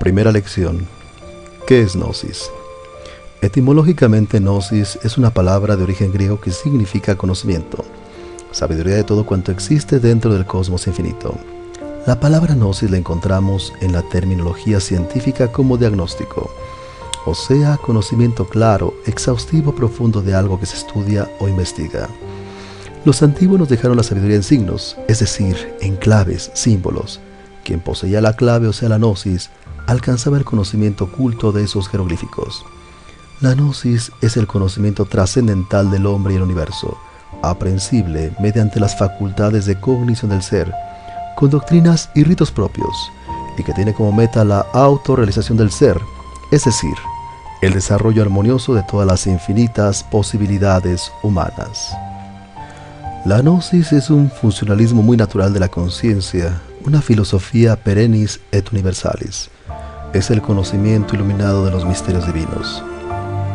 Primera lección. ¿Qué es gnosis? Etimológicamente, gnosis es una palabra de origen griego que significa conocimiento, sabiduría de todo cuanto existe dentro del cosmos infinito. La palabra gnosis la encontramos en la terminología científica como diagnóstico, o sea, conocimiento claro, exhaustivo, profundo de algo que se estudia o investiga. Los antiguos nos dejaron la sabiduría en signos, es decir, en claves, símbolos. Quien poseía la clave, o sea, la gnosis, alcanzaba el conocimiento oculto de esos jeroglíficos. La gnosis es el conocimiento trascendental del hombre y el universo, aprehensible mediante las facultades de cognición del ser, con doctrinas y ritos propios, y que tiene como meta la autorrealización del ser, es decir, el desarrollo armonioso de todas las infinitas posibilidades humanas. La gnosis es un funcionalismo muy natural de la conciencia, una filosofía perennis et universalis. Es el conocimiento iluminado de los misterios divinos.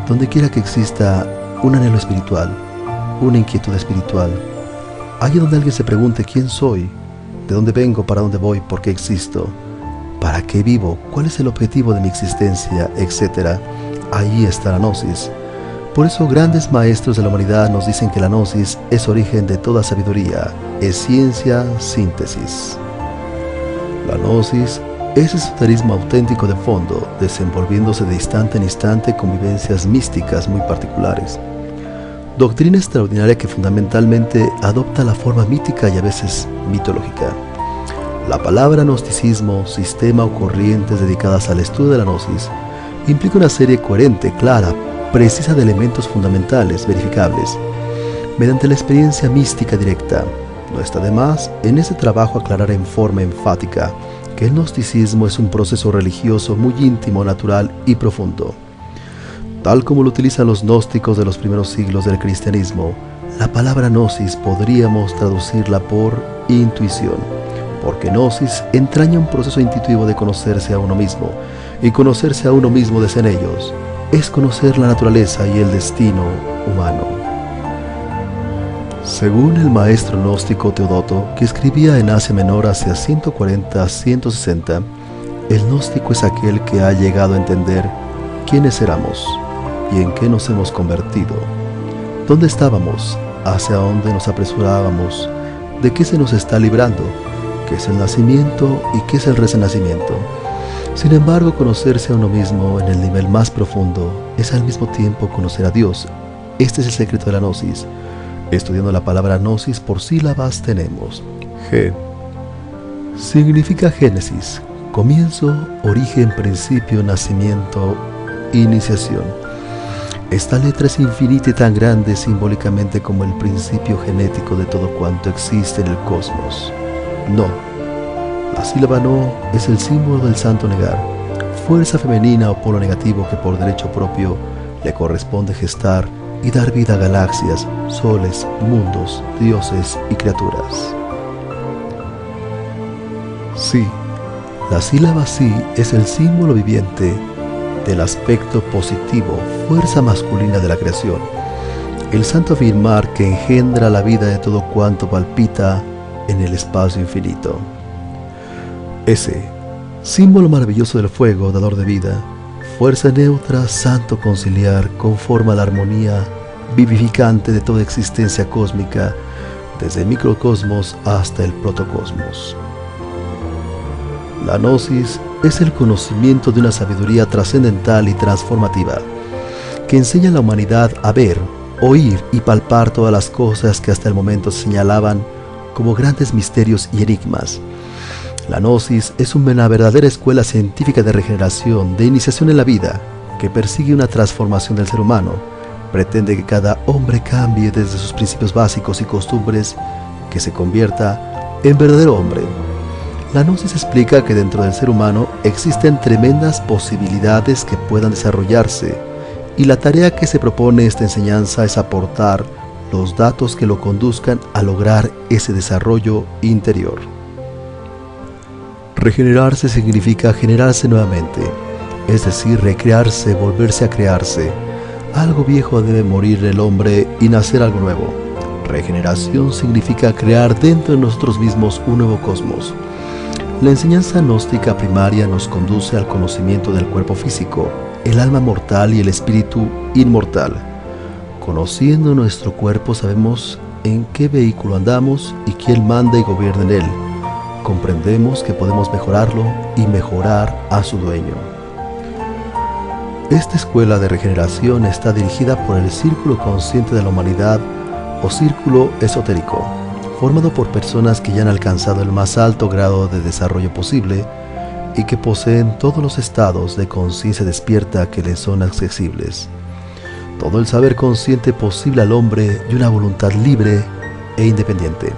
Donde quiera que exista un anhelo espiritual, una inquietud espiritual, allí donde alguien se pregunte quién soy, de dónde vengo, para dónde voy, por qué existo, para qué vivo, cuál es el objetivo de mi existencia, etc., ahí está la gnosis. Por eso grandes maestros de la humanidad nos dicen que la gnosis es origen de toda sabiduría, es ciencia, síntesis. La gnosis es esoterismo auténtico de fondo, desenvolviéndose de instante en instante con vivencias místicas muy particulares. Doctrina extraordinaria que fundamentalmente adopta la forma mítica y a veces mitológica. La palabra gnosticismo, sistema o corrientes dedicadas al estudio de la gnosis, implica una serie coherente, clara, precisa de elementos fundamentales, verificables, mediante la experiencia mística directa. No está de más en este trabajo aclarar en forma enfática que el gnosticismo es un proceso religioso muy íntimo, natural y profundo. Tal como lo utilizan los gnósticos de los primeros siglos del cristianismo, la palabra gnosis podríamos traducirla por intuición, porque gnosis entraña un proceso intuitivo de conocerse a uno mismo, y conocerse a uno mismo desde en ellos es conocer la naturaleza y el destino humano. Según el maestro gnóstico Teodoto, que escribía en Asia Menor hacia 140-160, el gnóstico es aquel que ha llegado a entender quiénes éramos y en qué nos hemos convertido, dónde estábamos, hacia dónde nos apresurábamos, de qué se nos está librando, qué es el nacimiento y qué es el renacimiento. Sin embargo, conocerse a uno mismo en el nivel más profundo es al mismo tiempo conocer a Dios. Este es el secreto de la gnosis. Estudiando la palabra gnosis por sílabas tenemos G. Significa génesis, comienzo, origen, principio, nacimiento, iniciación. Esta letra es infinita y tan grande simbólicamente como el principio genético de todo cuanto existe en el cosmos. No. La sílaba no es el símbolo del santo negar, fuerza femenina o polo negativo que por derecho propio le corresponde gestar y dar vida a galaxias, soles, mundos, dioses y criaturas. Sí, la sílaba sí es el símbolo viviente del aspecto positivo, fuerza masculina de la creación, el santo afirmar que engendra la vida de todo cuanto palpita en el espacio infinito. Ese, símbolo maravilloso del fuego, dador de vida, fuerza neutra, santo conciliar, conforma la armonía vivificante de toda existencia cósmica, desde el microcosmos hasta el protocosmos. La gnosis es el conocimiento de una sabiduría trascendental y transformativa, que enseña a la humanidad a ver, oír y palpar todas las cosas que hasta el momento se señalaban como grandes misterios y enigmas. La gnosis es una verdadera escuela científica de regeneración, de iniciación en la vida, que persigue una transformación del ser humano. Pretende que cada hombre cambie desde sus principios básicos y costumbres, que se convierta en verdadero hombre. La gnosis explica que dentro del ser humano existen tremendas posibilidades que puedan desarrollarse, y la tarea que se propone esta enseñanza es aportar los datos que lo conduzcan a lograr ese desarrollo interior. Regenerarse significa generarse nuevamente, es decir, recrearse, volverse a crearse. Algo viejo debe morir en el hombre y nacer algo nuevo. Regeneración significa crear dentro de nosotros mismos un nuevo cosmos. La enseñanza gnóstica primaria nos conduce al conocimiento del cuerpo físico, el alma mortal y el espíritu inmortal. Conociendo nuestro cuerpo sabemos en qué vehículo andamos y quién manda y gobierna en él. Comprendemos que podemos mejorarlo y mejorar a su dueño. Esta escuela de regeneración está dirigida por el Círculo Consciente de la Humanidad o Círculo Esotérico, formado por personas que ya han alcanzado el más alto grado de desarrollo posible y que poseen todos los estados de conciencia despierta que les son accesibles, todo el saber consciente posible al hombre y una voluntad libre e independiente.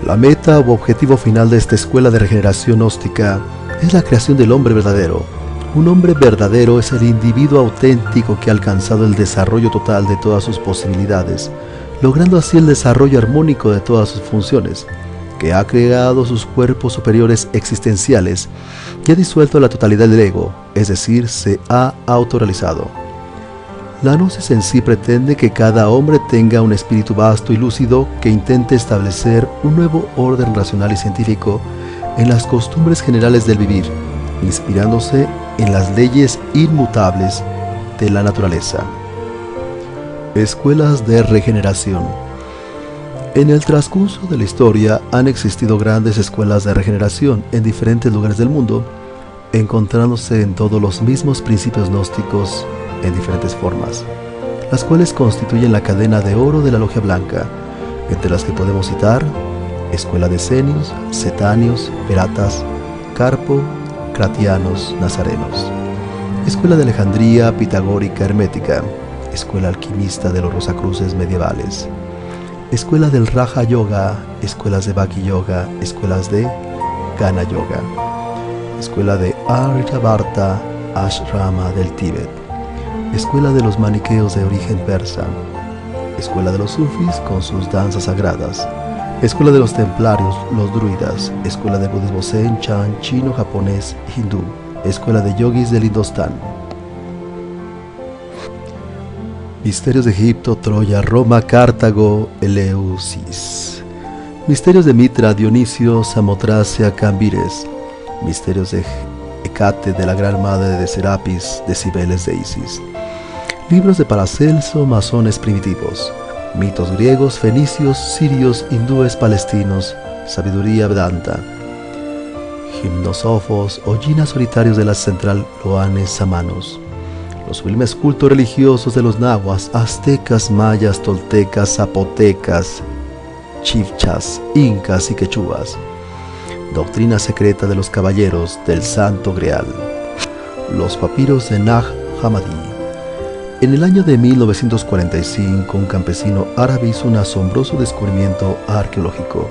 La meta u objetivo final de esta escuela de regeneración gnóstica es la creación del hombre verdadero. Un hombre verdadero es el individuo auténtico que ha alcanzado el desarrollo total de todas sus posibilidades, logrando así el desarrollo armónico de todas sus funciones, que ha creado sus cuerpos superiores existenciales y ha disuelto la totalidad del ego, es decir, se ha autorrealizado. La gnosis en sí pretende que cada hombre tenga un espíritu vasto y lúcido que intente establecer un nuevo orden racional y científico en las costumbres generales del vivir, inspirándose en las leyes inmutables de la naturaleza. Escuelas de regeneración. En el transcurso de la historia han existido grandes escuelas de regeneración en diferentes lugares del mundo, encontrándose en todos los mismos principios gnósticos en diferentes formas, las cuales constituyen la cadena de oro de la Logia Blanca, entre las que podemos citar Escuela de Esenios, Cetáneos, Peratas, Carpo, Cratianos, Nazarenos, Escuela de Alejandría, Pitagórica, Hermética, Escuela Alquimista de los Rosacruces medievales, Escuela del Raja Yoga, Escuelas de Bhakti Yoga, Escuelas de Gana Yoga, Escuela de Aryabharta Ashrama del Tíbet, Escuela de los Maniqueos de origen persa, Escuela de los Sufis con sus danzas sagradas, Escuela de los Templarios, los Druidas, Escuela de Budismo Zen, Chan, Chino, Japonés, Hindú, Escuela de Yogis del Indostán. Misterios de Egipto, Troya, Roma, Cartago, Eleusis. Misterios de Mitra, Dionisio, Samotracia, Cambires. Misterios de Hecate, de la Gran Madre de Serapis, de Cibeles de Isis. Libros de Paracelso, masones primitivos. Mitos griegos, fenicios, sirios, hindúes, palestinos. Sabiduría Vedanta. Gimnosofos, hoyinas solitarios de la central Loanes Samanos. Los sublimes cultos religiosos de los nahuas, aztecas, mayas, toltecas, zapotecas, chifchas, incas y quechuas. Doctrina secreta de los caballeros del Santo Grial. Los papiros de Nag Hammadi. En el año de 1945, un campesino árabe hizo un asombroso descubrimiento arqueológico.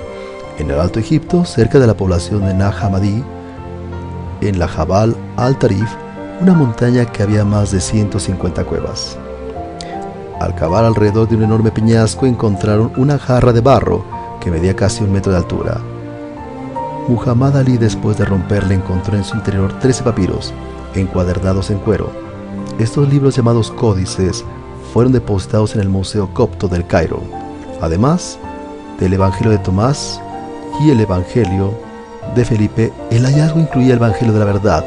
En el Alto Egipto, cerca de la población de Nag Hammadi, en la Jabal al-Tarif, una montaña que había más de 150 cuevas. Al cavar alrededor de un enorme peñasco encontraron una jarra de barro que medía casi 1 metro de altura. Muhammad Ali, después de romperla, encontró en su interior 13 papiros, encuadernados en cuero. Estos libros, llamados códices, fueron depositados en el Museo Copto del Cairo, además del Evangelio de Tomás y el Evangelio de Felipe. El hallazgo incluía el Evangelio de la Verdad,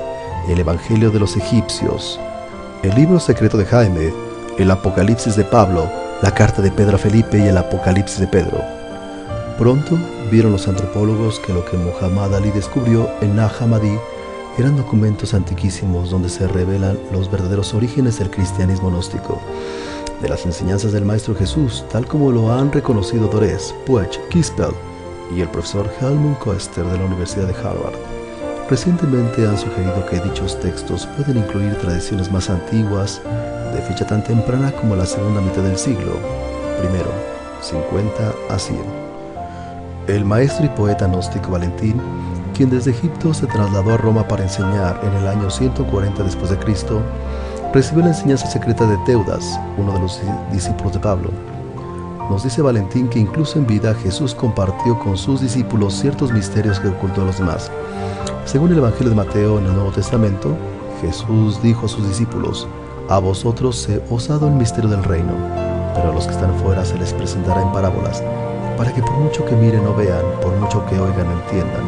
el Evangelio de los Egipcios, el libro secreto de Jaime, el Apocalipsis de Pablo, la carta de Pedro a Felipe y el Apocalipsis de Pedro. Pronto vieron los antropólogos que lo que Muhammad Ali descubrió en Nag Hammadi eran documentos antiquísimos donde se revelan los verdaderos orígenes del cristianismo gnóstico, de las enseñanzas del Maestro Jesús, tal como lo han reconocido Dorés, Puech, Kispel y el profesor Helmut Koester de la Universidad de Harvard. Recientemente han sugerido que dichos textos pueden incluir tradiciones más antiguas, de fecha tan temprana como la segunda mitad del siglo I, 50 a 100. El maestro y poeta gnóstico Valentín, quien desde Egipto se trasladó a Roma para enseñar en el año 140 después de Cristo, recibió la enseñanza secreta de Teudas, uno de los discípulos de Pablo. Nos dice Valentín que incluso en vida Jesús compartió con sus discípulos ciertos misterios que ocultó a los demás. Según el Evangelio de Mateo en el Nuevo Testamento, Jesús dijo a sus discípulos: «A vosotros se os ha dado el misterio del reino, pero a los que están fuera se les presentará en parábolas, para que por mucho que miren no vean, por mucho que oigan no entiendan.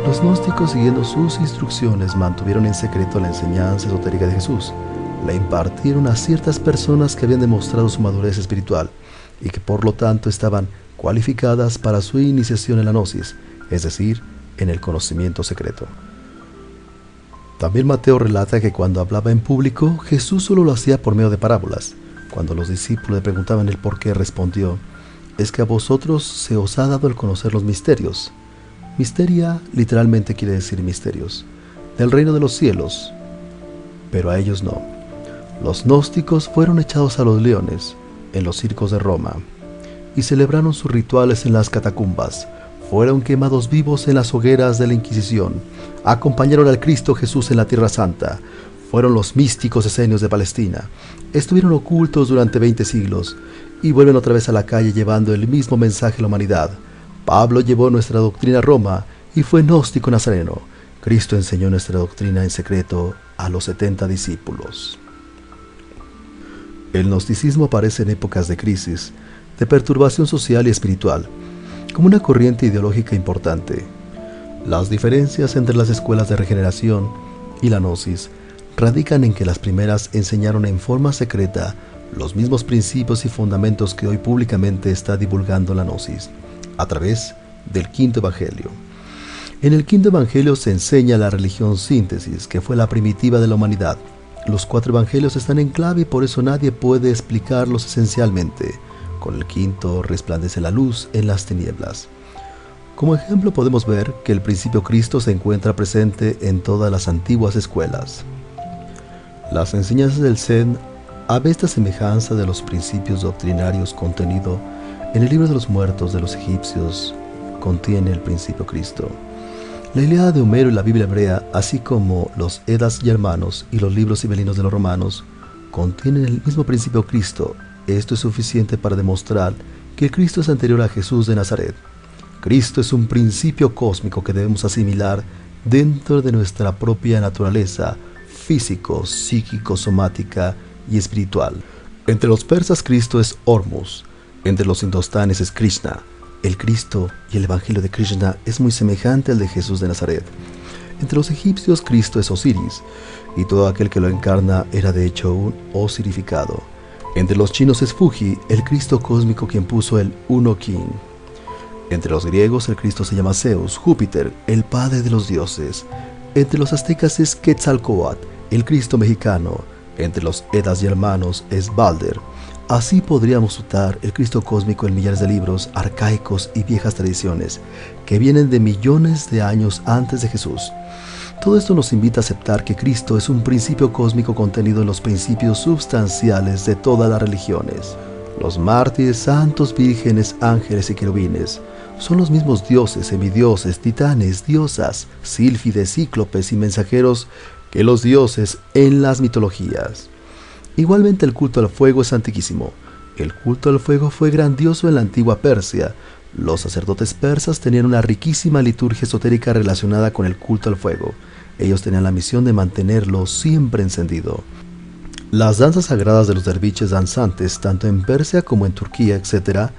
Los gnósticos, siguiendo sus instrucciones, mantuvieron en secreto la enseñanza esotérica de Jesús. La impartieron a ciertas personas que habían demostrado su madurez espiritual y que por lo tanto estaban cualificadas para su iniciación en la gnosis, es decir, en el conocimiento secreto. También Mateo relata que cuando hablaba en público, Jesús solo lo hacía por medio de parábolas. Cuando los discípulos le preguntaban el por qué, respondió: es que a vosotros se os ha dado el conocer los misterios. Misteria literalmente quiere decir misterios, del reino de los cielos, pero a ellos no. Los gnósticos fueron echados a los leones en los circos de Roma y celebraron sus rituales en las catacumbas. Fueron quemados vivos en las hogueras de la Inquisición. Acompañaron al Cristo Jesús en la Tierra Santa. Fueron los místicos esenios de Palestina. Estuvieron ocultos durante 20 siglos y vuelven otra vez a la calle llevando el mismo mensaje a la humanidad. Pablo llevó nuestra doctrina a Roma y fue gnóstico nazareno. Cristo enseñó nuestra doctrina en secreto a los 70 discípulos. El gnosticismo aparece en épocas de crisis, de perturbación social y espiritual, como una corriente ideológica importante. Las diferencias entre las escuelas de regeneración y la gnosis radican en que las primeras enseñaron en forma secreta los mismos principios y fundamentos que hoy públicamente está divulgando la gnosis, a través del Quinto Evangelio. En el Quinto Evangelio se enseña la religión síntesis, que fue la primitiva de la humanidad. Los 4 evangelios están en clave y por eso nadie puede explicarlos esencialmente. Con el quinto resplandece la luz en las tinieblas. Como ejemplo podemos ver que el principio Cristo se encuentra presente en todas las antiguas escuelas. Las enseñanzas del Zen hablan esta semejanza de los principios doctrinarios contenido en el libro de los muertos de los egipcios. Contiene el principio Cristo. La Ilíada de Homero y la Biblia hebrea, así como los Edas y Hermanos y los libros sibelinos de los romanos, contienen el mismo principio Cristo. Esto es suficiente para demostrar que el Cristo es anterior a Jesús de Nazaret. Cristo es un principio cósmico que debemos asimilar dentro de nuestra propia naturaleza físico, psíquico, somática y espiritual. Entre los persas Cristo es Hormuz, entre los indostanes es Krishna. El Cristo y el Evangelio de Krishna es muy semejante al de Jesús de Nazaret. Entre los egipcios Cristo es Osiris, y todo aquel que lo encarna era de hecho un osirificado. Entre los chinos es Fuji, el Cristo cósmico quien puso el Uno King. Entre los griegos el Cristo se llama Zeus, Júpiter, el padre de los dioses. Entre los aztecas es Quetzalcóatl, el Cristo mexicano. Entre los Edas y Hermanos es Balder. Así podríamos citar el Cristo cósmico en millares de libros arcaicos y viejas tradiciones que vienen de millones de años antes de Jesús. Todo esto nos invita a aceptar que Cristo es un principio cósmico contenido en los principios substanciales de todas las religiones. Los mártires, santos, vírgenes, ángeles y querubines son los mismos dioses, semidioses, titanes, diosas, sílfides, cíclopes y mensajeros que los dioses en las mitologías. Igualmente el culto al fuego es antiquísimo. El culto al fuego fue grandioso en la antigua Persia. Los sacerdotes persas tenían una riquísima liturgia esotérica relacionada con el culto al fuego. Ellos tenían la misión de mantenerlo siempre encendido. Las danzas sagradas de los derviches danzantes, tanto en Persia como en Turquía, etc.,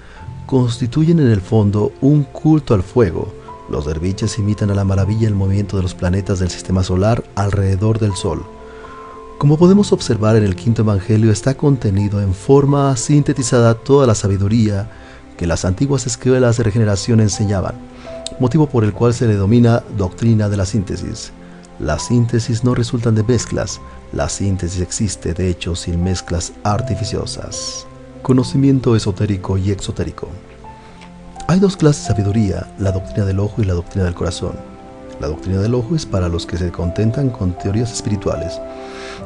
constituyen en el fondo un culto al fuego. Los derviches imitan a la maravilla el movimiento de los planetas del sistema solar alrededor del Sol. Como podemos observar en el Quinto Evangelio está contenido en forma sintetizada toda la sabiduría que las antiguas escuelas de regeneración enseñaban, motivo por el cual se le denomina doctrina de la síntesis. Las síntesis no resultan de mezclas, la síntesis existe de hecho sin mezclas artificiosas. Conocimiento esotérico y exotérico. Hay 2 clases de sabiduría, la doctrina del ojo y la doctrina del corazón. La doctrina del ojo es para los que se contentan con teorías espirituales,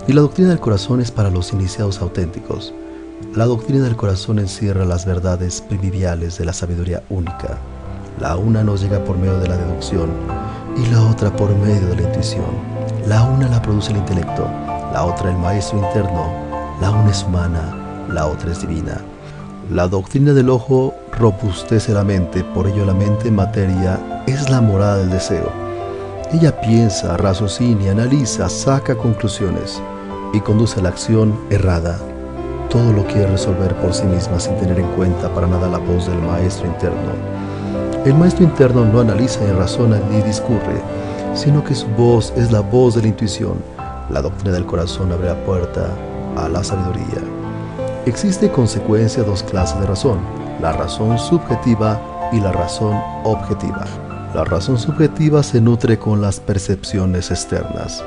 y la doctrina del corazón es para los iniciados auténticos. La doctrina del corazón encierra las verdades primordiales de la sabiduría única. La una nos llega por medio de la deducción y la otra por medio de la intuición. La una la produce el intelecto, la otra el maestro interno. La una es humana, la otra es divina. La doctrina del ojo robustece la mente, por ello la mente en materia es la morada del deseo. Ella piensa, raciocina, analiza, saca conclusiones y conduce a la acción errada. Todo lo quiere resolver por sí misma sin tener en cuenta para nada la voz del maestro interno. El maestro interno no analiza ni razona ni discurre, sino que su voz es la voz de la intuición. La doctrina del corazón abre la puerta a la sabiduría. Existe en consecuencia dos clases de razón, la razón subjetiva y la razón objetiva. La razón subjetiva se nutre con las percepciones externas.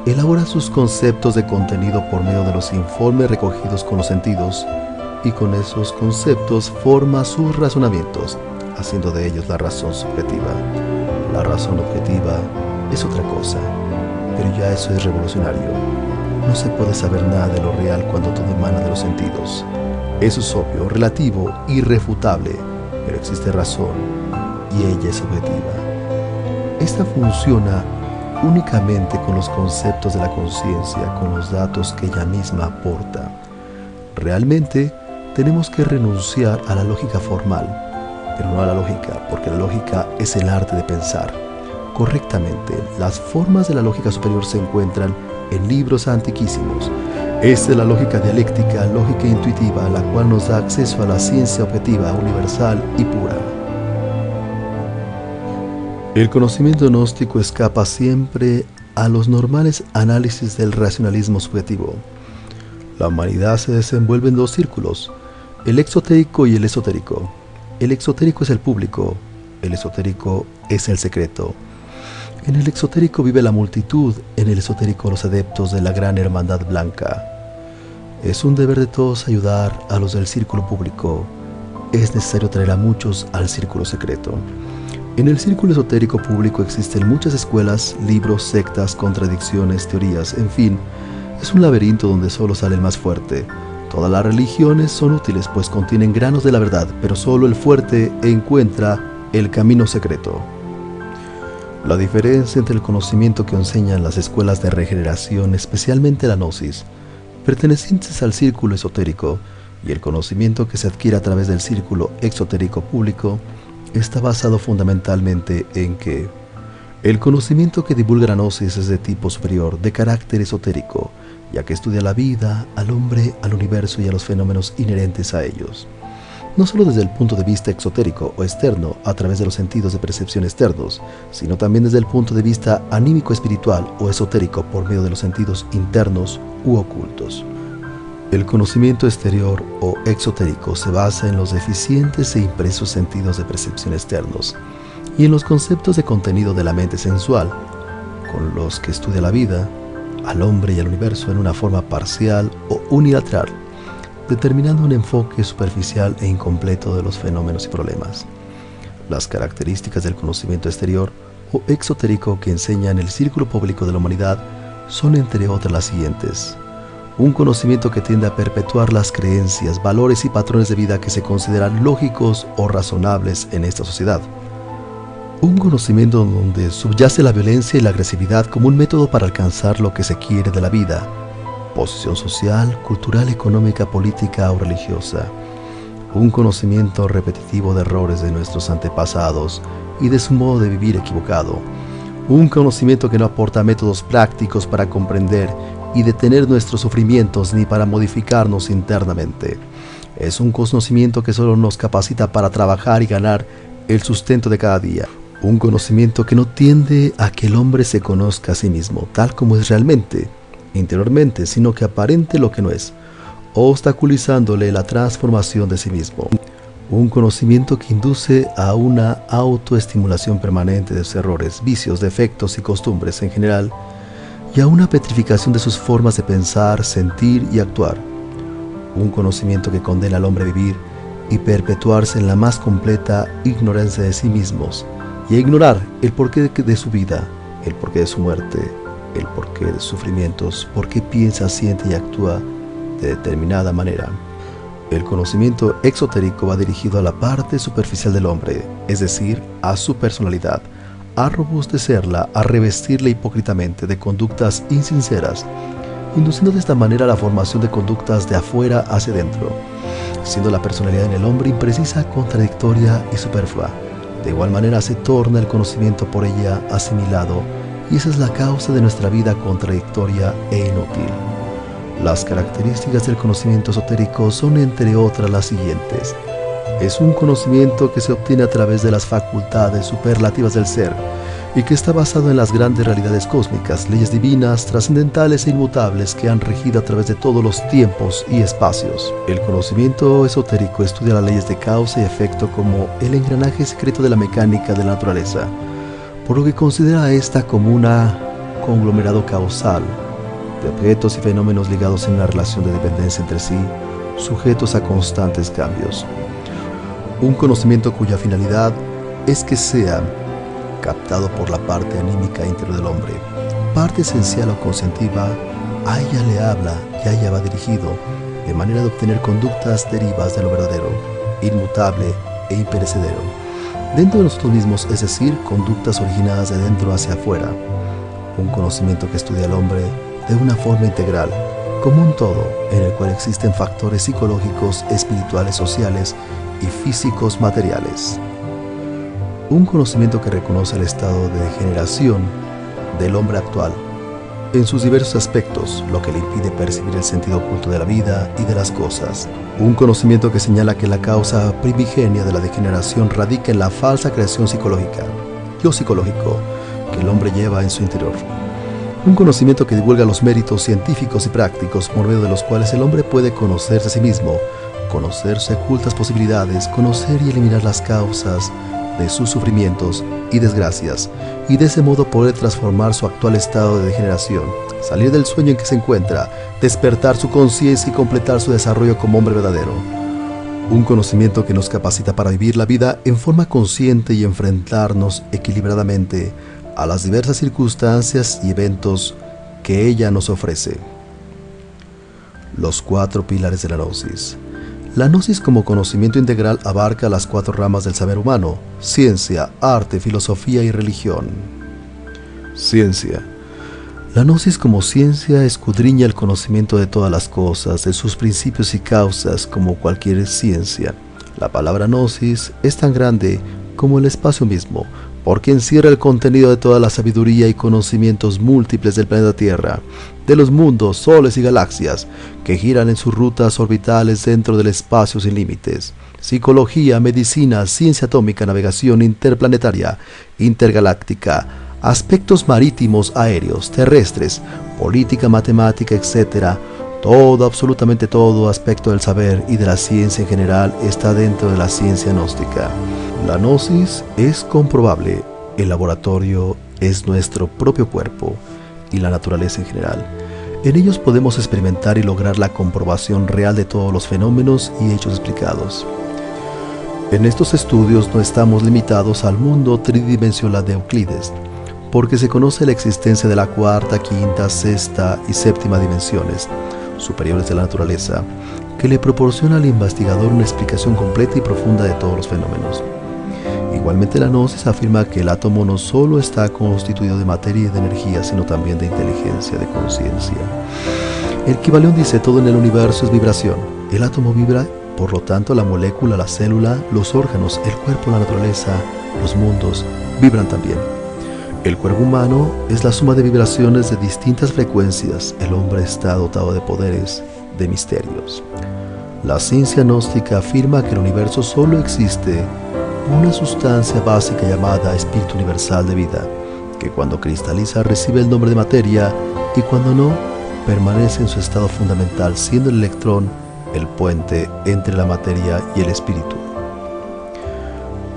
Elabora sus conceptos de contenido por medio de los informes recogidos con los sentidos y con esos conceptos forma sus razonamientos, haciendo de ellos la razón subjetiva. La razón objetiva es otra cosa, pero ya eso es revolucionario. No se puede saber nada de lo real cuando todo emana de los sentidos. Eso es obvio, relativo, irrefutable, pero existe razón y ella es objetiva. Esta funciona únicamente con los conceptos de la conciencia, con los datos que ella misma aporta. Realmente tenemos que renunciar a la lógica formal, pero no a la lógica, porque la lógica es el arte de pensar correctamente. Las formas de la lógica superior se encuentran en libros antiquísimos. Esta es la lógica dialéctica, lógica intuitiva, la cual nos da acceso a la ciencia objetiva, universal y pura. El conocimiento gnóstico escapa siempre a los normales análisis del racionalismo subjetivo. La humanidad se desenvuelve en dos círculos, el exotérico y el esotérico. El exotérico es el público, el esotérico es el secreto. En el exotérico vive la multitud, en el esotérico los adeptos de la gran hermandad blanca. Es un deber de todos ayudar a los del círculo público. Es necesario traer a muchos al círculo secreto. En el círculo esotérico público existen muchas escuelas, libros, sectas, contradicciones, teorías, en fin, es un laberinto donde solo sale el más fuerte. Todas las religiones son útiles pues contienen granos de la verdad, pero solo el fuerte encuentra el camino secreto. La diferencia entre el conocimiento que enseñan las escuelas de regeneración, especialmente la gnosis, pertenecientes al círculo esotérico, y el conocimiento que se adquiere a través del círculo exotérico público, está basado fundamentalmente en que el conocimiento que divulga la gnosis es de tipo superior, de carácter esotérico, ya que estudia la vida, al hombre, al universo y a los fenómenos inherentes a ellos. No solo desde el punto de vista exotérico o externo, a través de los sentidos de percepción externos, sino también desde el punto de vista anímico-espiritual o esotérico por medio de los sentidos internos u ocultos. El conocimiento exterior o exotérico se basa en los deficientes e impresos sentidos de percepción externos y en los conceptos de contenido de la mente sensual, con los que estudia la vida, al hombre y al universo en una forma parcial o unilateral, determinando un enfoque superficial e incompleto de los fenómenos y problemas. Las características del conocimiento exterior o exotérico que enseña en el círculo público de la humanidad son entre otras las siguientes. Un conocimiento que tiende a perpetuar las creencias, valores y patrones de vida que se consideran lógicos o razonables en esta sociedad. Un conocimiento donde subyace la violencia y la agresividad como un método para alcanzar lo que se quiere de la vida, posición social, cultural, económica, política o religiosa. Un conocimiento repetitivo de errores de nuestros antepasados y de su modo de vivir equivocado. Un conocimiento que no aporta métodos prácticos para comprender y detener nuestros sufrimientos ni para modificarnos internamente. Es un conocimiento que solo nos capacita para trabajar y ganar el sustento de cada día. Un conocimiento que no tiende a que el hombre se conozca a sí mismo, tal como es realmente, interiormente, sino que aparente lo que no es, obstaculizándole la transformación de sí mismo. Un conocimiento que induce a una autoestimulación permanente de sus errores, vicios, defectos y costumbres en general, y a una petrificación de sus formas de pensar, sentir y actuar. Un conocimiento que condena al hombre a vivir y perpetuarse en la más completa ignorancia de sí mismos, y a ignorar el porqué de su vida, el porqué de su muerte, el porqué de sus sufrimientos, por qué piensa, siente y actúa de determinada manera. El conocimiento exotérico va dirigido a la parte superficial del hombre, es decir, a su personalidad, a robustecerla, a revestirla hipócritamente de conductas insinceras, induciendo de esta manera la formación de conductas de afuera hacia adentro, siendo la personalidad en el hombre imprecisa, contradictoria y superflua. De igual manera se torna el conocimiento por ella asimilado, y esa es la causa de nuestra vida contradictoria e inútil. Las características del conocimiento esotérico son entre otras las siguientes. Es un conocimiento que se obtiene a través de las facultades superlativas del ser y que está basado en las grandes realidades cósmicas, leyes divinas, trascendentales e inmutables que han regido a través de todos los tiempos y espacios. El conocimiento esotérico estudia las leyes de causa y efecto como el engranaje secreto de la mecánica de la naturaleza, por lo que considera a esta como un conglomerado causal de objetos y fenómenos ligados en una relación de dependencia entre sí, sujetos a constantes cambios. Un conocimiento cuya finalidad es que sea captado por la parte anímica interior del hombre, parte esencial o conscientiva, a ella le habla y a ella va dirigido, de manera de obtener conductas derivas de lo verdadero, inmutable e imperecedero, dentro de nosotros mismos, es decir, conductas originadas de dentro hacia afuera. Un conocimiento que estudia al hombre de una forma integral, como un todo, en el cual existen factores psicológicos, espirituales, sociales y físicos materiales. Un conocimiento que reconoce el estado de degeneración del hombre actual en sus diversos aspectos, lo que le impide percibir el sentido oculto de la vida y de las cosas. Un conocimiento que señala que la causa primigenia de la degeneración radica en la falsa creación psicológica, yo psicológico, que el hombre lleva en su interior. Un conocimiento que divulga los méritos científicos y prácticos por medio de los cuales el hombre puede conocerse a sí mismo, conocer sus ocultas posibilidades, conocer y eliminar las causas de sus sufrimientos y desgracias, y de ese modo poder transformar su actual estado de degeneración, salir del sueño en que se encuentra, despertar su conciencia y completar su desarrollo como hombre verdadero. Un conocimiento que nos capacita para vivir la vida en forma consciente y enfrentarnos equilibradamente a las diversas circunstancias y eventos que ella nos ofrece. Los 4 pilares de la Gnosis. La Gnosis como conocimiento integral abarca las 4 ramas del saber humano: ciencia, arte, filosofía y religión. Ciencia. La Gnosis como ciencia escudriña el conocimiento de todas las cosas, de sus principios y causas, como cualquier ciencia. La palabra Gnosis es tan grande como el espacio mismo, porque encierra el contenido de toda la sabiduría y conocimientos múltiples del planeta Tierra, de los mundos, soles y galaxias, que giran en sus rutas orbitales dentro del espacio sin límites. Psicología, medicina, ciencia atómica, navegación interplanetaria, intergaláctica, aspectos marítimos, aéreos, terrestres, política, matemática, etc. Todo, absolutamente todo aspecto del saber y de la ciencia en general está dentro de la ciencia gnóstica. La gnosis es comprobable, el laboratorio es nuestro propio cuerpo y la naturaleza en general. En ellos podemos experimentar y lograr la comprobación real de todos los fenómenos y hechos explicados. En estos estudios no estamos limitados al mundo tridimensional de Euclides, porque se conoce la existencia de la cuarta, quinta, sexta y séptima dimensiones superiores de la naturaleza, que le proporciona al investigador una explicación completa y profunda de todos los fenómenos. Igualmente, la gnosis afirma que el átomo no solo está constituido de materia y de energía, sino también de inteligencia, de conciencia. El Kybalión dice: todo en el universo es vibración. El átomo vibra, por lo tanto la molécula, la célula, los órganos, el cuerpo, la naturaleza, los mundos, vibran también. El cuerpo humano es la suma de vibraciones de distintas frecuencias. El hombre está dotado de poderes, de misterios. La ciencia gnóstica afirma que en el universo solo existe una sustancia básica llamada espíritu universal de vida, que cuando cristaliza recibe el nombre de materia y cuando no, permanece en su estado fundamental, siendo el electrón el puente entre la materia y el espíritu.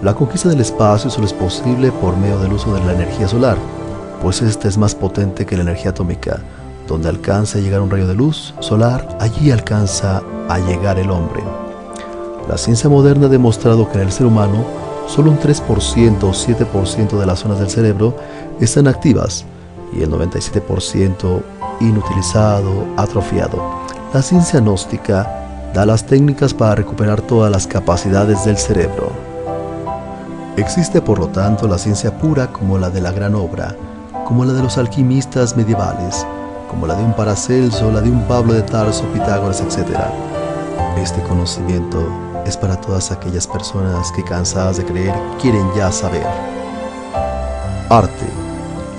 La conquista del espacio solo es posible por medio del uso de la energía solar, pues esta es más potente que la energía atómica. Donde alcanza a llegar un rayo de luz solar, allí alcanza a llegar el hombre. La ciencia moderna ha demostrado que en el ser humano solo un 3% o 7% de las zonas del cerebro están activas y el 97% inutilizado, atrofiado. La ciencia gnóstica da las técnicas para recuperar todas las capacidades del cerebro. Existe, por lo tanto, la ciencia pura como la de la gran obra, como la de los alquimistas medievales, como la de un Paracelso, la de un Pablo de Tarso, Pitágoras, etc. Este conocimiento es para todas aquellas personas que, cansadas de creer, quieren ya saber. Arte.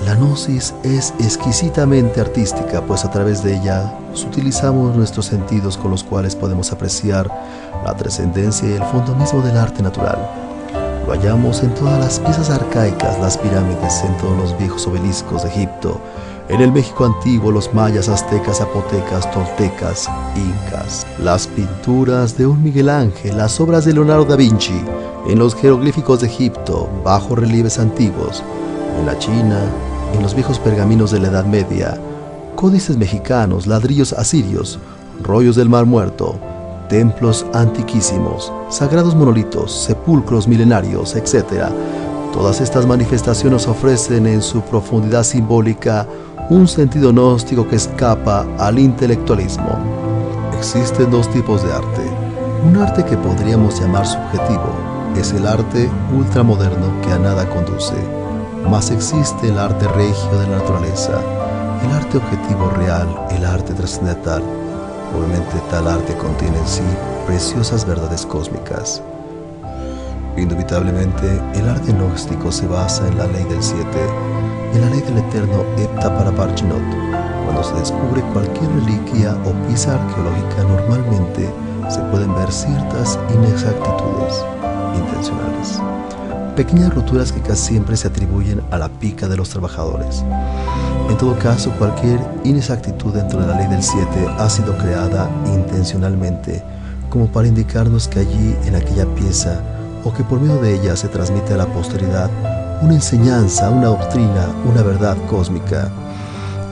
La gnosis es exquisitamente artística, pues a través de ella utilizamos nuestros sentidos con los cuales podemos apreciar la trascendencia y el fondo mismo del arte natural. Lo hallamos en todas las piezas arcaicas, las pirámides, en todos los viejos obeliscos de Egipto, en el México antiguo, los mayas, aztecas, zapotecas, toltecas, incas, las pinturas de un Miguel Ángel, las obras de Leonardo da Vinci, en los jeroglíficos de Egipto, bajos relieves antiguos, en la China, en los viejos pergaminos de la Edad Media, códices mexicanos, ladrillos asirios, rollos del Mar Muerto, templos antiquísimos, sagrados monolitos, sepulcros milenarios, etc. Todas estas manifestaciones ofrecen en su profundidad simbólica un sentido gnóstico que escapa al intelectualismo. Existen dos tipos de arte. Un arte que podríamos llamar subjetivo es el arte ultramoderno que a nada conduce. Mas existe el arte regio de la naturaleza, el arte objetivo real, el arte trascendental. Obviamente tal arte contiene en sí preciosas verdades cósmicas. Indubitablemente, el arte gnóstico se basa en la ley del 7, en la ley del eterno Hepta Paraparchinot. Cuando se descubre cualquier reliquia o pieza arqueológica, normalmente se pueden ver ciertas inexactitudes intencionales. Pequeñas roturas que casi siempre se atribuyen a la pica de los trabajadores. En todo caso, cualquier inexactitud dentro de la ley del 7 ha sido creada intencionalmente como para indicarnos que allí, en aquella pieza, o que por medio de ella se transmite a la posteridad una enseñanza, una doctrina, una verdad cósmica.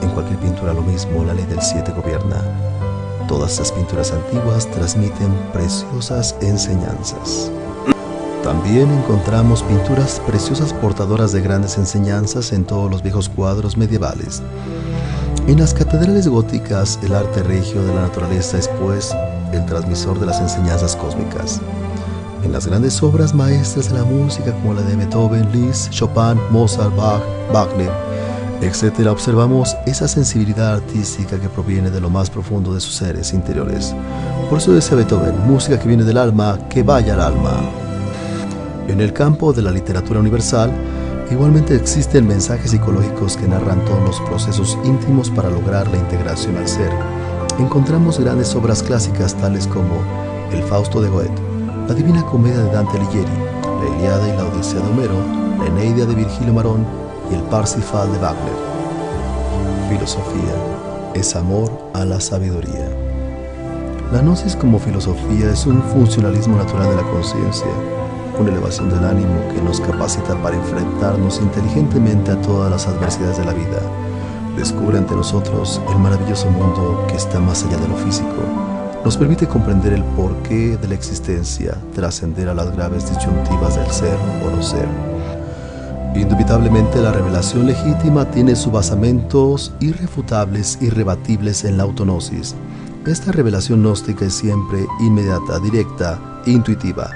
En cualquier pintura lo mismo, la ley del 7 gobierna. Todas estas pinturas antiguas transmiten preciosas enseñanzas. También encontramos pinturas preciosas portadoras de grandes enseñanzas en todos los viejos cuadros medievales. En las catedrales góticas, el arte regio de la naturaleza es pues el transmisor de las enseñanzas cósmicas. En las grandes obras maestras de la música como la de Beethoven, Liszt, Chopin, Mozart, Bach, Wagner, etc., observamos esa sensibilidad artística que proviene de lo más profundo de sus seres interiores. Por eso decía Beethoven, música que viene del alma, que vaya al alma. En el campo de la literatura universal, igualmente existen mensajes psicológicos que narran todos los procesos íntimos para lograr la integración al ser. Encontramos grandes obras clásicas tales como el Fausto de Goethe, la Divina Comedia de Dante Alighieri, la Ilíada y la Odisea de Homero, la Eneida de Virgilio Marón y el Parsifal de Wagner. Filosofía es amor a la sabiduría. La gnosis como filosofía es un funcionalismo natural de la conciencia, una elevación del ánimo que nos capacita para enfrentarnos inteligentemente a todas las adversidades de la vida. Descubre ante nosotros el maravilloso mundo que está más allá de lo físico. Nos permite comprender el porqué de la existencia, trascender a las graves disyuntivas del ser o no ser. Indubitablemente, la revelación legítima tiene sus basamentos irrefutables, irrebatibles en la autognosis. Esta revelación gnóstica es siempre inmediata, directa, intuitiva.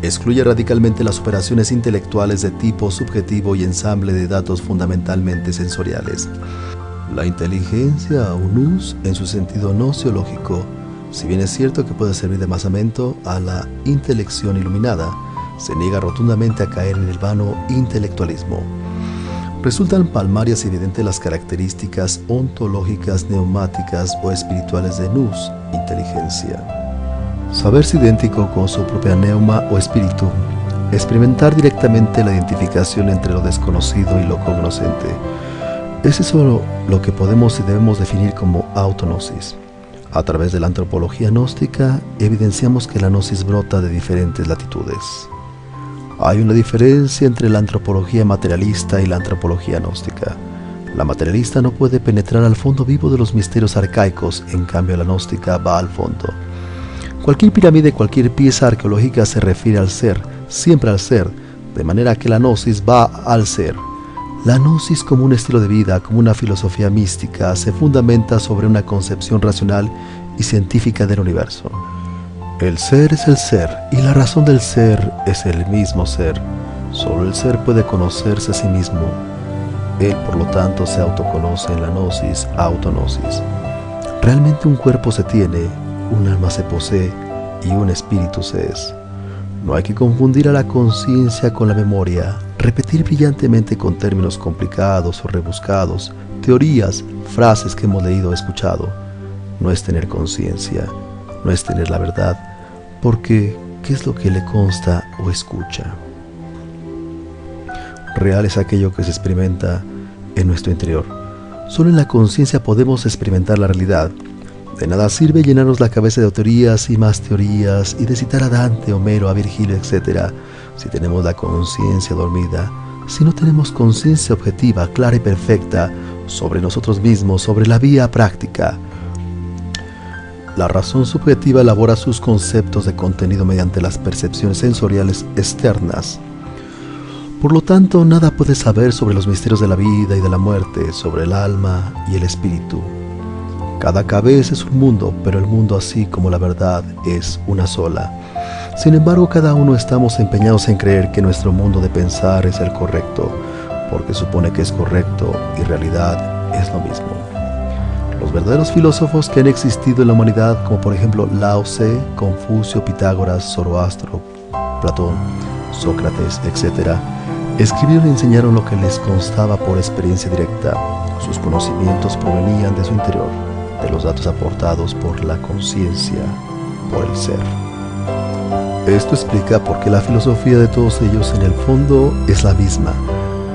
Excluye radicalmente las operaciones intelectuales de tipo subjetivo y ensamble de datos fundamentalmente sensoriales. La inteligencia o nous, en su sentido gnoseológico, si bien es cierto que puede servir de basamento a la intelección iluminada, se niega rotundamente a caer en el vano intelectualismo. Resultan palmarias y evidentes las características ontológicas, neumáticas o espirituales de nous, inteligencia. Saberse idéntico con su propia neuma o espíritu, experimentar directamente la identificación entre lo desconocido y lo cognoscente. Es eso lo que podemos y debemos definir como autognosis. A través de la antropología gnóstica, evidenciamos que la gnosis brota de diferentes latitudes. Hay una diferencia entre la antropología materialista y la antropología gnóstica. La materialista no puede penetrar al fondo vivo de los misterios arcaicos, en cambio la gnóstica va al fondo. Cualquier pirámide, cualquier pieza arqueológica se refiere al ser, siempre al ser, de manera que la gnosis va al ser. La gnosis como un estilo de vida, como una filosofía mística, se fundamenta sobre una concepción racional y científica del universo. El ser es el ser, y la razón del ser es el mismo ser. Solo el ser puede conocerse a sí mismo. Él, por lo tanto, se autoconoce en la gnosis, autognosis. Realmente un cuerpo se tiene, un alma se posee y un espíritu se es. No hay que confundir a la conciencia con la memoria, Repetir brillantemente con términos complicados o rebuscados, teorías, frases que hemos leído o escuchado, no es tener conciencia, no es tener la verdad, porque ¿qué es lo que le consta o escucha? Real es aquello que se experimenta en nuestro interior. Solo en la conciencia podemos experimentar la realidad. De nada sirve llenarnos la cabeza de teorías y más teorías y de citar a Dante, Homero, a Virgilio, etc. Si tenemos la conciencia dormida, si no tenemos conciencia objetiva, clara y perfecta sobre nosotros mismos, sobre la vía práctica. La razón subjetiva elabora sus conceptos de contenido mediante las percepciones sensoriales externas. Por lo tanto, nada puede saber sobre los misterios de la vida y de la muerte, sobre el alma y el espíritu. Cada cabeza es un mundo, pero el mundo, así como la verdad, es una sola. Sin embargo, cada uno estamos empeñados en creer que nuestro mundo de pensar es el correcto, porque supone que es correcto y realidad es lo mismo. Los verdaderos filósofos que han existido en la humanidad, como por ejemplo Lao Tse, Confucio, Pitágoras, Zoroastro, Platón, Sócrates, etc., escribieron y enseñaron lo que les constaba por experiencia directa. Sus conocimientos provenían de su interior, de los datos aportados por la conciencia, por el ser. Esto explica por qué la filosofía de todos ellos en el fondo es la misma,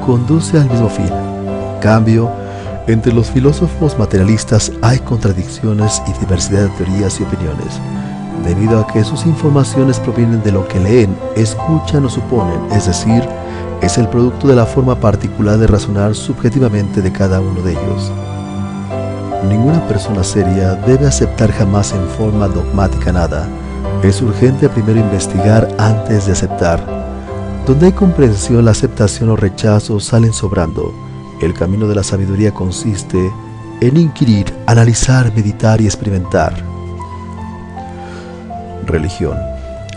conduce al mismo fin. En cambio, entre los filósofos materialistas hay contradicciones y diversidad de teorías y opiniones, debido a que sus informaciones provienen de lo que leen, escuchan o suponen, es decir, es el producto de la forma particular de razonar subjetivamente de cada uno de ellos. Ninguna persona seria debe aceptar jamás en forma dogmática nada. Es urgente primero investigar antes de aceptar. Donde hay comprensión, la aceptación o rechazo salen sobrando. El camino de la sabiduría consiste en inquirir, analizar, meditar y experimentar. Religión.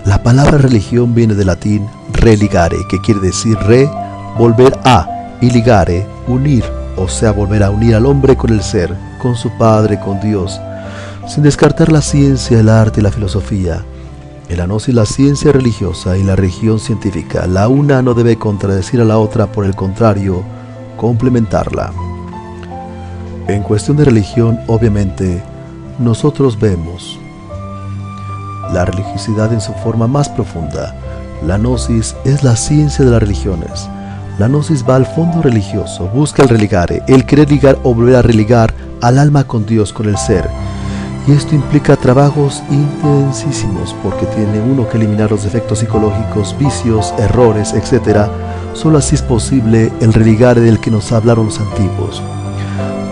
La palabra religión viene del latín religare, que quiere decir volver a, y ligare, unir, o sea, volver a unir al hombre con el ser, con su Padre, con Dios, sin descartar la ciencia, el arte y la filosofía. En la gnosis, la ciencia religiosa y la religión científica, la una no debe contradecir a la otra, por el contrario, complementarla. En cuestión de religión, obviamente, nosotros vemos la religiosidad en su forma más profunda. La gnosis es la ciencia de las religiones. La gnosis va al fondo religioso, busca el religare, el querer ligar o volver a religar al alma con Dios, con el ser. Y esto implica trabajos intensísimos, porque tiene uno que eliminar los defectos psicológicos, vicios, errores, etc. Solo así es posible el religare del que nos hablaron los antiguos.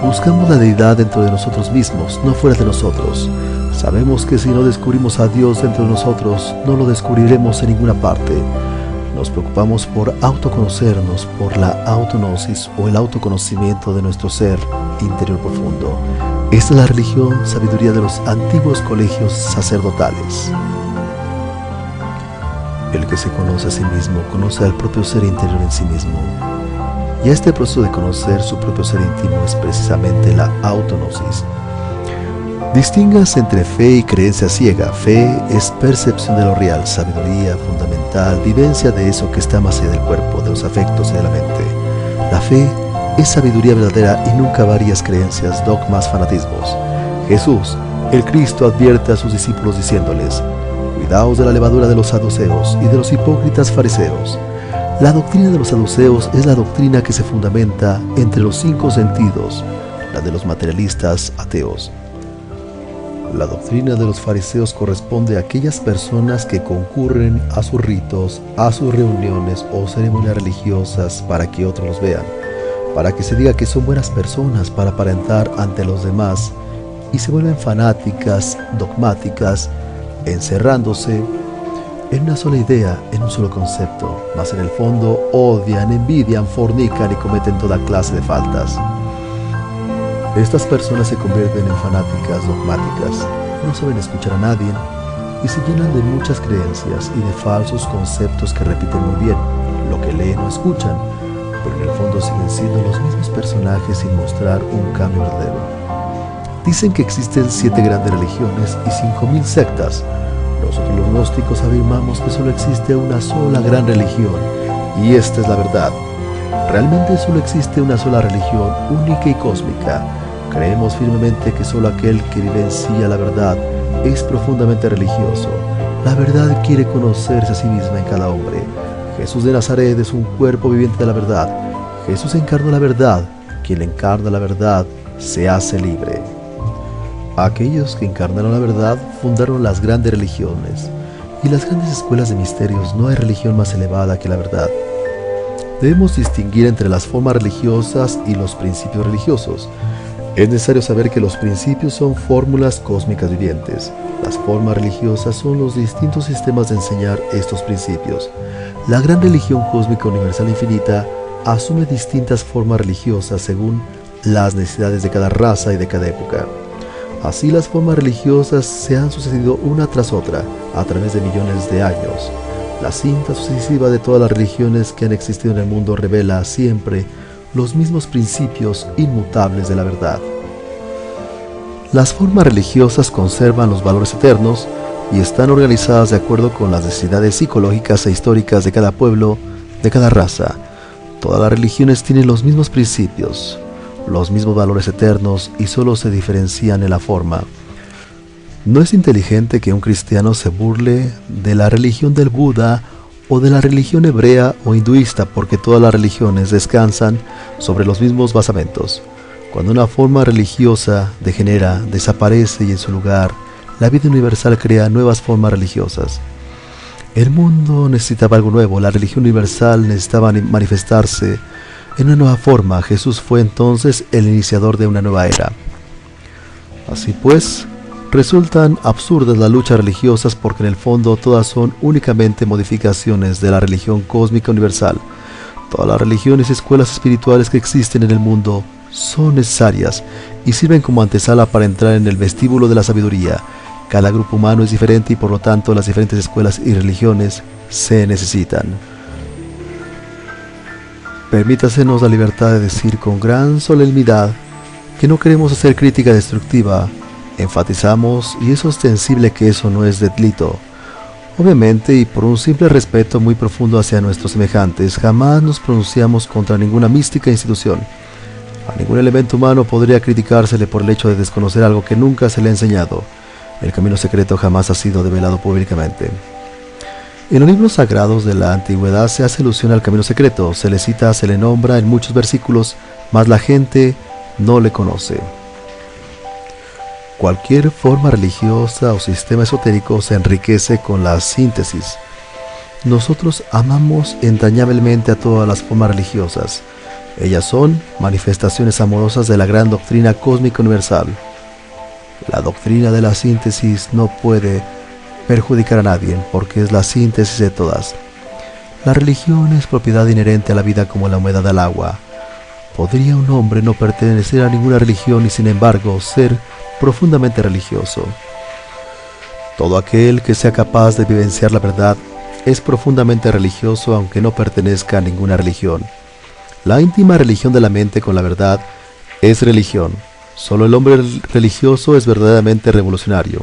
Buscamos la deidad dentro de nosotros mismos, no fuera de nosotros. Sabemos que si no descubrimos a Dios dentro de nosotros, no lo descubriremos en ninguna parte. Nos preocupamos por autoconocernos, por la autognosis o el autoconocimiento de nuestro ser interior profundo. Esta es la religión, sabiduría de los antiguos colegios sacerdotales. El que se conoce a sí mismo, conoce al propio ser interior en sí mismo. Y este proceso de conocer su propio ser íntimo es precisamente la autognosis. Distingas entre fe y creencia ciega. Fe es percepción de lo real, sabiduría fundamental, vivencia de eso que está más allá del cuerpo, de los afectos y de la mente. La fe es sabiduría verdadera y nunca varias creencias, dogmas, fanatismos. Jesús, el Cristo, advierte a sus discípulos diciéndoles: cuidaos de la levadura de los saduceos y de los hipócritas fariseos. La doctrina de los saduceos es la doctrina que se fundamenta entre los 5 sentidos, la de los materialistas ateos. La doctrina de los fariseos corresponde a aquellas personas que concurren a sus ritos, a sus reuniones o ceremonias religiosas para que otros los vean, para que se diga que son buenas personas, para aparentar ante los demás, y se vuelven fanáticas, dogmáticas, encerrándose en una sola idea, en un solo concepto, mas en el fondo odian, envidian, fornican y cometen toda clase de faltas. Estas personas se convierten en fanáticas dogmáticas, no saben escuchar a nadie y se llenan de muchas creencias y de falsos conceptos que repiten muy bien. Lo que leen o escuchan, pero en el fondo siguen siendo los mismos personajes sin mostrar un cambio verdadero. Dicen que existen 7 grandes religiones y 5.000 sectas. Nosotros los gnósticos afirmamos que solo existe una sola gran religión y esta es la verdad. Realmente solo existe una sola religión, única y cósmica. Creemos firmemente que solo aquel que vivencia la verdad es profundamente religioso. La verdad quiere conocerse a sí misma en cada hombre. Jesús de Nazaret es un cuerpo viviente de la verdad. Jesús encarnó la verdad. Quien encarna la verdad se hace libre. Aquellos que encarnaron la verdad fundaron las grandes religiones. Y las grandes escuelas de misterios. No hay religión más elevada que la verdad. Debemos distinguir entre las formas religiosas y los principios religiosos. Es necesario saber que los principios son fórmulas cósmicas vivientes. Las formas religiosas son los distintos sistemas de enseñar estos principios. La gran religión cósmica universal infinita asume distintas formas religiosas según las necesidades de cada raza y de cada época. Así las formas religiosas se han sucedido una tras otra a través de millones de años. La cinta sucesiva de todas las religiones que han existido en el mundo revela siempre los mismos principios inmutables de la verdad. Las formas religiosas conservan los valores eternos y están organizadas de acuerdo con las necesidades psicológicas e históricas de cada pueblo, de cada raza. Todas las religiones tienen los mismos principios, los mismos valores eternos y solo se diferencian en la forma. No es inteligente que un cristiano se burle de la religión del Buda o de la religión hebrea o hinduista, porque todas las religiones descansan sobre los mismos basamentos. Cuando una forma religiosa degenera, desaparece y en su lugar la vida universal crea nuevas formas religiosas. El mundo necesitaba algo nuevo, la religión universal necesitaba manifestarse en una nueva forma. Jesús fue entonces el iniciador de una nueva era. Así pues, resultan absurdas las luchas religiosas porque en el fondo todas son únicamente modificaciones de la religión cósmica universal. Todas las religiones y escuelas espirituales que existen en el mundo son necesarias y sirven como antesala para entrar en el vestíbulo de la sabiduría. Cada grupo humano es diferente y por lo tanto las diferentes escuelas y religiones se necesitan. Permítasenos la libertad de decir con gran solemnidad que no queremos hacer crítica destructiva. Enfatizamos, y es ostensible, que eso no es delito. Obviamente, y por un simple respeto muy profundo hacia nuestros semejantes, jamás nos pronunciamos contra ninguna mística institución. A ningún elemento humano podría criticársele por el hecho de desconocer algo que nunca se le ha enseñado. El camino secreto jamás ha sido develado públicamente. En los libros sagrados de la antigüedad se hace alusión al camino secreto, se le cita, se le nombra en muchos versículos, mas la gente no le conoce. Cualquier forma religiosa o sistema esotérico se enriquece con la síntesis. Nosotros amamos entrañablemente a todas las formas religiosas. Ellas son manifestaciones amorosas de la gran doctrina cósmica universal. La doctrina de la síntesis no puede perjudicar a nadie porque es la síntesis de todas. La religión es propiedad inherente a la vida como la humedad al agua. ¿Podría un hombre no pertenecer a ninguna religión y sin embargo ser profundamente religioso? Todo aquel que sea capaz de vivenciar la verdad es profundamente religioso aunque no pertenezca a ninguna religión. La íntima religión de la mente con la verdad es religión. Solo el hombre religioso es verdaderamente revolucionario.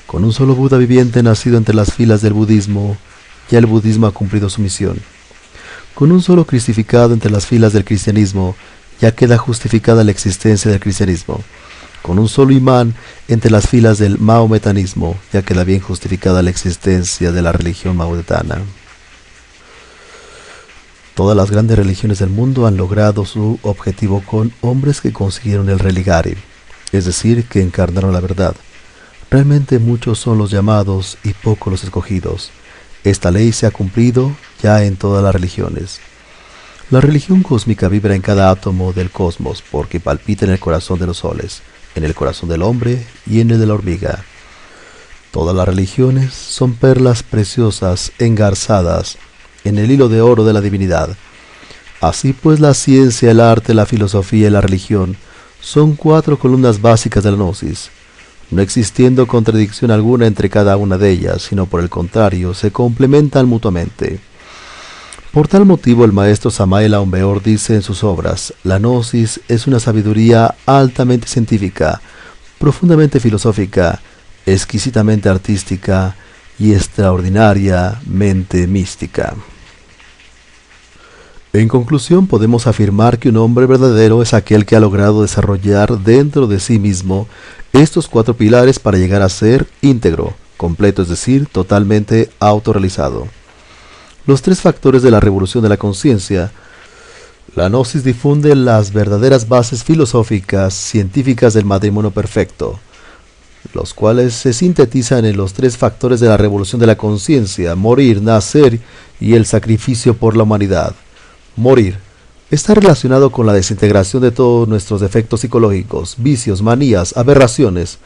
Con un solo Buda viviente nacido entre las filas del budismo, ya el budismo ha cumplido su misión. Con un solo crucificado entre las filas del cristianismo, ya queda justificada la existencia del cristianismo. Con un solo imán entre las filas del maometanismo, ya queda bien justificada la existencia de la religión maometana. Todas las grandes religiones del mundo han logrado su objetivo con hombres que consiguieron el religare, es decir, que encarnaron la verdad. Realmente muchos son los llamados y pocos los escogidos. Esta ley se ha cumplido ya en todas las religiones. La religión cósmica vibra en cada átomo del cosmos porque palpita en el corazón de los soles, en el corazón del hombre y en el de la hormiga. Todas las religiones son perlas preciosas engarzadas en el hilo de oro de la divinidad. Así pues, la ciencia, el arte, la filosofía y la religión son 4 columnas básicas de la gnosis, no existiendo contradicción alguna entre cada una de ellas, sino por el contrario, se complementan mutuamente. Por tal motivo, el maestro Samael Aun Weor dice en sus obras: la gnosis es una sabiduría altamente científica, profundamente filosófica, exquisitamente artística y extraordinariamente mística. En conclusión, podemos afirmar que un hombre verdadero es aquel que ha logrado desarrollar dentro de sí mismo estos 4 pilares para llegar a ser íntegro, completo, es decir, totalmente autorrealizado. Los 3 factores de la revolución de la conciencia. La gnosis difunde las verdaderas bases filosóficas, científicas del matrimonio perfecto, los cuales se sintetizan en los 3 factores de la revolución de la conciencia: morir, nacer y el sacrificio por la humanidad. Morir está relacionado con la desintegración de todos nuestros defectos psicológicos, vicios, manías, aberraciones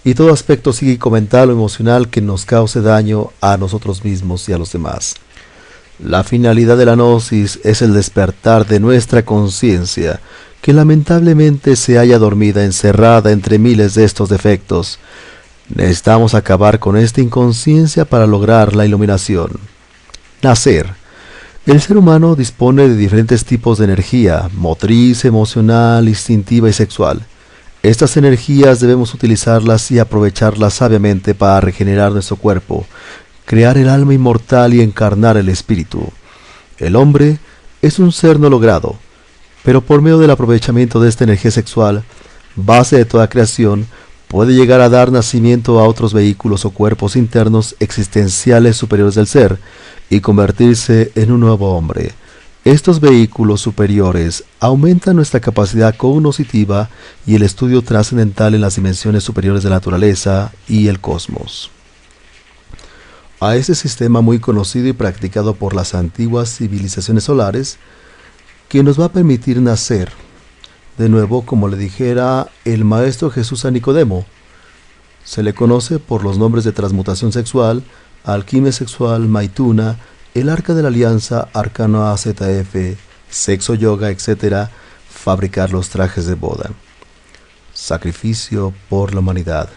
y todo aspecto psíquico, mental o emocional que nos cause daño a nosotros mismos y a los demás. La finalidad de la gnosis es el despertar de nuestra conciencia, que lamentablemente se halla dormida, encerrada entre miles de estos defectos. Necesitamos acabar con esta inconsciencia para lograr la iluminación. Nacer. El ser humano dispone de diferentes tipos de energía: motriz, emocional, instintiva y sexual. Estas energías debemos utilizarlas y aprovecharlas sabiamente para regenerar nuestro cuerpo, crear el alma inmortal y encarnar el espíritu. El hombre es un ser no logrado, pero por medio del aprovechamiento de esta energía sexual, base de toda creación, puede llegar a dar nacimiento a otros vehículos o cuerpos internos existenciales superiores del ser y convertirse en un nuevo hombre. Estos vehículos superiores aumentan nuestra capacidad cognitiva y el estudio trascendental en las dimensiones superiores de la naturaleza y el cosmos. A este sistema muy conocido y practicado por las antiguas civilizaciones solares, que nos va a permitir nacer de nuevo, como le dijera el Maestro Jesús a Nicodemo. Se le conoce por los nombres de transmutación sexual, alquimia sexual, maituna, el arca de la alianza, arcano AZF, sexo yoga, etc., fabricar los trajes de boda. Sacrificio por la humanidad.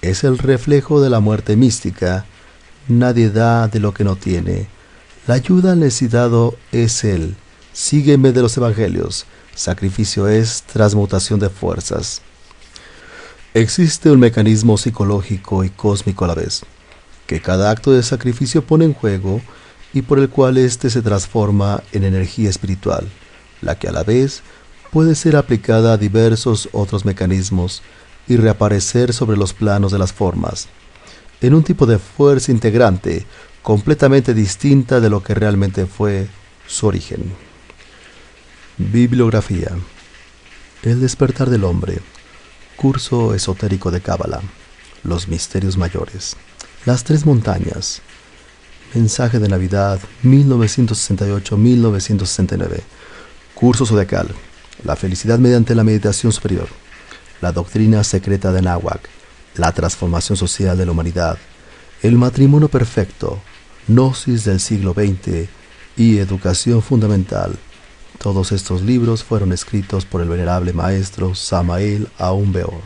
Es el reflejo de la muerte mística. Nadie da de lo que no tiene. La ayuda al necesitado es Él. Sígueme de los evangelios. Sacrificio es transmutación de fuerzas. Existe un mecanismo psicológico y cósmico a la vez, que cada acto de sacrificio pone en juego y por el cual éste se transforma en energía espiritual, la que a la vez puede ser aplicada a diversos otros mecanismos y reaparecer sobre los planos de las formas, en un tipo de fuerza integrante completamente distinta de lo que realmente fue su origen. Bibliografía: El despertar del hombre, curso esotérico de Cábala, los misterios mayores, las 3 montañas, mensaje de Navidad 1968-1969, curso zodiacal, la felicidad mediante la meditación superior, la doctrina secreta de Nahuac, la transformación social de la humanidad, el matrimonio perfecto, gnosis del siglo XX y educación fundamental. Todos estos libros fueron escritos por el venerable maestro Samael Aun Weor.